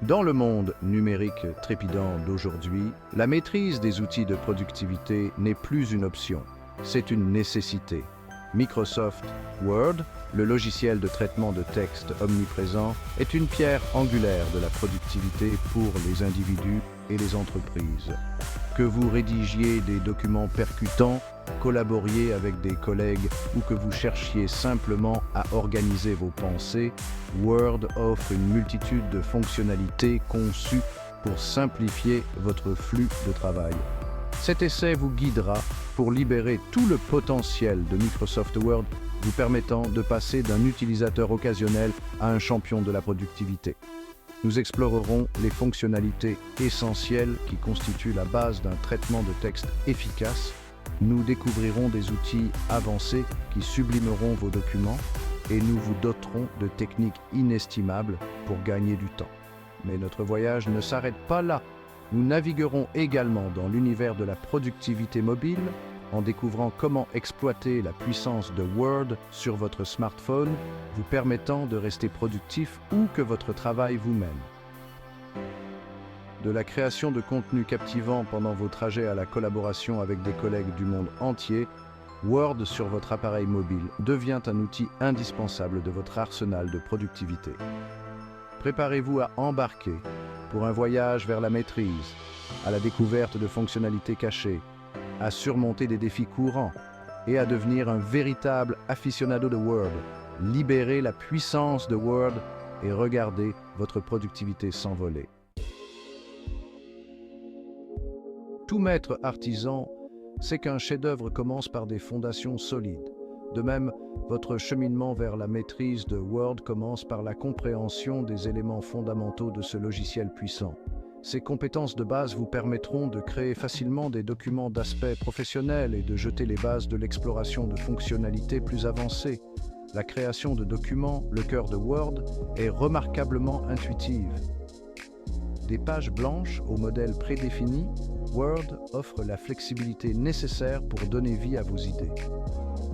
Dans le monde numérique trépidant d'aujourd'hui, la maîtrise des outils de productivité n'est plus une option, c'est une nécessité. Microsoft Word, le logiciel de traitement de texte omniprésent, est une pierre angulaire de la productivité pour les individus et les entreprises. Que vous rédigiez des documents percutants, collaboriez avec des collègues ou que vous cherchiez simplement à organiser vos pensées, Word offre une multitude de fonctionnalités conçues pour simplifier votre flux de travail. Cet essai vous guidera pour libérer tout le potentiel de Microsoft Word, vous permettant de passer d'un utilisateur occasionnel à un champion de la productivité. Nous explorerons les fonctionnalités essentielles qui constituent la base d'un traitement de texte efficace. Nous découvrirons des outils avancés qui sublimeront vos documents et nous vous doterons de techniques inestimables pour gagner du temps. Mais notre voyage ne s'arrête pas là. Nous naviguerons également dans l'univers de la productivité mobile en découvrant comment exploiter la puissance de Word sur votre smartphone, vous permettant de rester productif où que votre travail vous mène. De la création de contenu captivant pendant vos trajets à la collaboration avec des collègues du monde entier, Word sur votre appareil mobile devient un outil indispensable de votre arsenal de productivité. Préparez-vous à embarquer pour un voyage vers la maîtrise, à la découverte de fonctionnalités cachées, à surmonter des défis courants et à devenir un véritable aficionado de Word. Libérez la puissance de Word et regardez votre productivité s'envoler. Tout maître artisan sait qu'un chef-d'œuvre commence par des fondations solides. De même, votre cheminement vers la maîtrise de Word commence par la compréhension des éléments fondamentaux de ce logiciel puissant. Ces compétences de base vous permettront de créer facilement des documents d'aspect professionnel et de jeter les bases de l'exploration de fonctionnalités plus avancées. La création de documents, le cœur de Word, est remarquablement intuitive. Des pages blanches au modèle prédéfini, Word offre la flexibilité nécessaire pour donner vie à vos idées.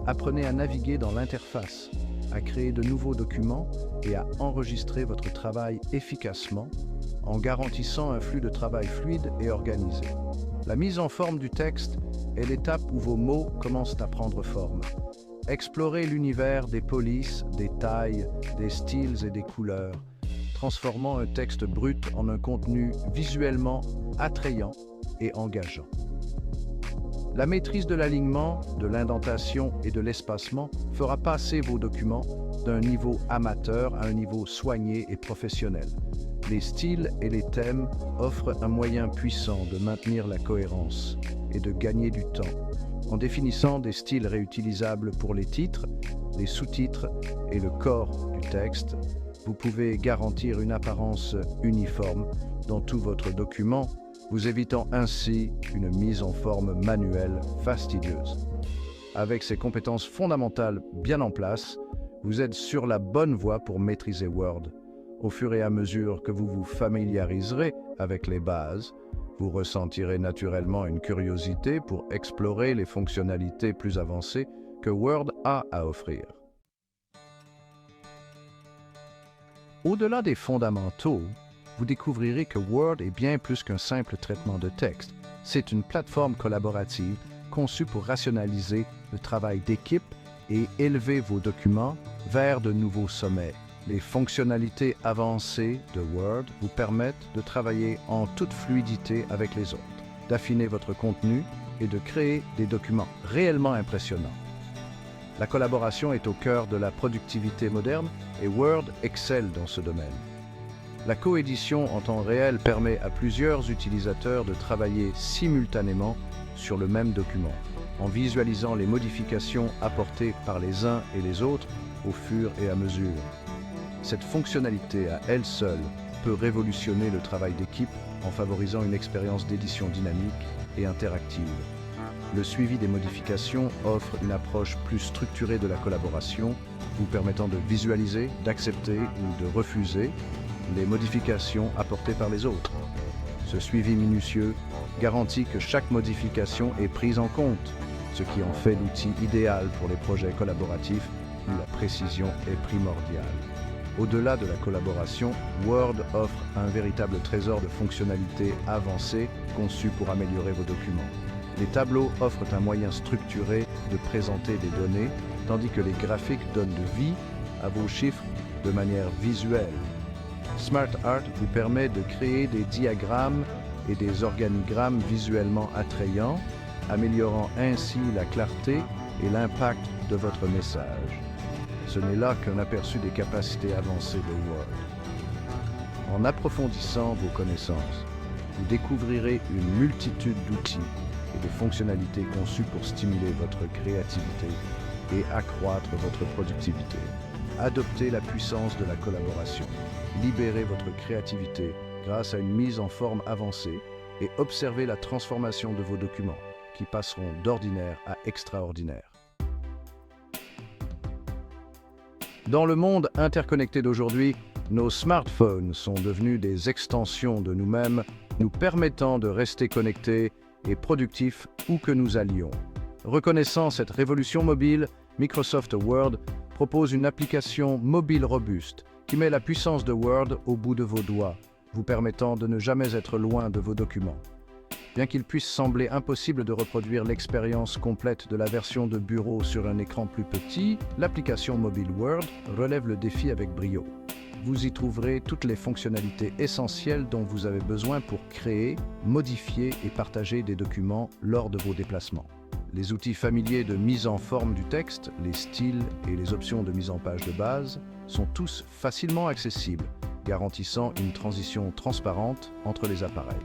Apprenez à naviguer dans l'interface, à créer de nouveaux documents et à enregistrer votre travail efficacement en garantissant un flux de travail fluide et organisé. La mise en forme du texte est l'étape où vos mots commencent à prendre forme. Explorez l'univers des polices, des tailles, des styles et des couleurs, transformant un texte brut en un contenu visuellement attrayant et engageant. La maîtrise de l'alignement, de l'indentation et de l'espacement fera passer vos documents d'un niveau amateur à un niveau soigné et professionnel. Les styles et les thèmes offrent un moyen puissant de maintenir la cohérence et de gagner du temps. En définissant des styles réutilisables pour les titres, les sous-titres et le corps du texte, vous pouvez garantir une apparence uniforme dans tout votre document, vous évitant ainsi une mise en forme manuelle fastidieuse. Avec ces compétences fondamentales bien en place, vous êtes sur la bonne voie pour maîtriser Word. Au fur et à mesure que vous vous familiariserez avec les bases, vous ressentirez naturellement une curiosité pour explorer les fonctionnalités plus avancées que Word a à offrir. Au-delà des fondamentaux, vous découvrirez que Word est bien plus qu'un simple traitement de texte. C'est une plateforme collaborative conçue pour rationaliser le travail d'équipe et élever vos documents vers de nouveaux sommets. Les fonctionnalités avancées de Word vous permettent de travailler en toute fluidité avec les autres, d'affiner votre contenu et de créer des documents réellement impressionnants. La collaboration est au cœur de la productivité moderne et Word excelle dans ce domaine. La coédition en temps réel permet à plusieurs utilisateurs de travailler simultanément sur le même document, en visualisant les modifications apportées par les uns et les autres au fur et à mesure. Cette fonctionnalité à elle seule peut révolutionner le travail d'équipe en favorisant une expérience d'édition dynamique et interactive. Le suivi des modifications offre une approche plus structurée de la collaboration, vous permettant de visualiser, d'accepter ou de refuser les modifications apportées par les autres. Ce suivi minutieux garantit que chaque modification est prise en compte, ce qui en fait l'outil idéal pour les projets collaboratifs où la précision est primordiale. Au-delà de la collaboration, Word offre un véritable trésor de fonctionnalités avancées conçues pour améliorer vos documents. Les tableaux offrent un moyen structuré de présenter des données, tandis que les graphiques donnent de vie à vos chiffres de manière visuelle. Smart Art vous permet de créer des diagrammes et des organigrammes visuellement attrayants, améliorant ainsi la clarté et l'impact de votre message. Ce n'est là qu'un aperçu des capacités avancées de Word. En approfondissant vos connaissances, vous découvrirez une multitude d'outils et de fonctionnalités conçues pour stimuler votre créativité et accroître votre productivité. Adoptez la puissance de la collaboration. Libérez votre créativité grâce à une mise en forme avancée et observez la transformation de vos documents qui passeront d'ordinaire à extraordinaire. Dans le monde interconnecté d'aujourd'hui, nos smartphones sont devenus des extensions de nous-mêmes, nous permettant de rester connectés et productifs où que nous allions. Reconnaissant cette révolution mobile, Microsoft Word propose une application mobile robuste qui met la puissance de Word au bout de vos doigts, vous permettant de ne jamais être loin de vos documents. Bien qu'il puisse sembler impossible de reproduire l'expérience complète de la version de bureau sur un écran plus petit, l'application mobile Word relève le défi avec brio. Vous y trouverez toutes les fonctionnalités essentielles dont vous avez besoin pour créer, modifier et partager des documents lors de vos déplacements. Les outils familiers de mise en forme du texte, les styles et les options de mise en page de base sont tous facilement accessibles, garantissant une transition transparente entre les appareils.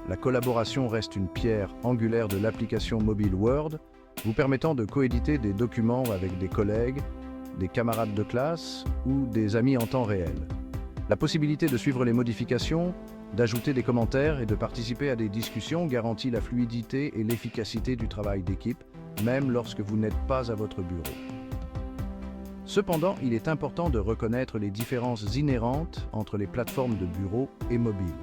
La collaboration reste une pierre angulaire de l'application mobile Word, vous permettant de coéditer des documents avec des collègues, des camarades de classe ou des amis en temps réel. La possibilité de suivre les modifications, d'ajouter des commentaires et de participer à des discussions garantit la fluidité et l'efficacité du travail d'équipe, même lorsque vous n'êtes pas à votre bureau. Cependant, il est important de reconnaître les différences inhérentes entre les plateformes de bureau et mobile.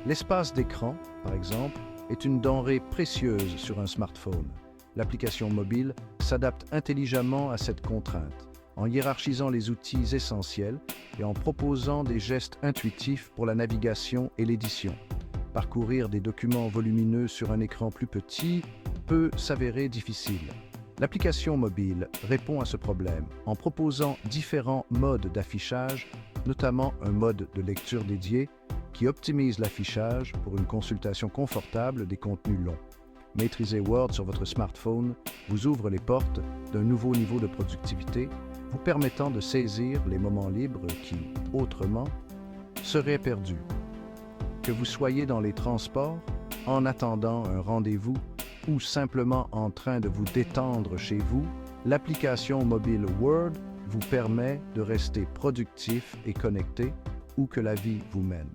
L'espace d'écran, par exemple, est une denrée précieuse sur un smartphone. L'application mobile s'adapte intelligemment à cette contrainte, en hiérarchisant les outils essentiels et en proposant des gestes intuitifs pour la navigation et l'édition. Parcourir des documents volumineux sur un écran plus petit peut s'avérer difficile. L'application mobile répond à ce problème en proposant différents modes d'affichage, notamment un mode de lecture dédié qui optimise l'affichage pour une consultation confortable des contenus longs. Maîtriser Word sur votre smartphone vous ouvre les portes d'un nouveau niveau de productivité, vous permettant de saisir les moments libres qui, autrement, seraient perdus. Que vous soyez dans les transports, en attendant un rendez-vous ou simplement en train de vous détendre chez vous, l'application mobile Word vous permet de rester productif et connecté où que la vie vous mène.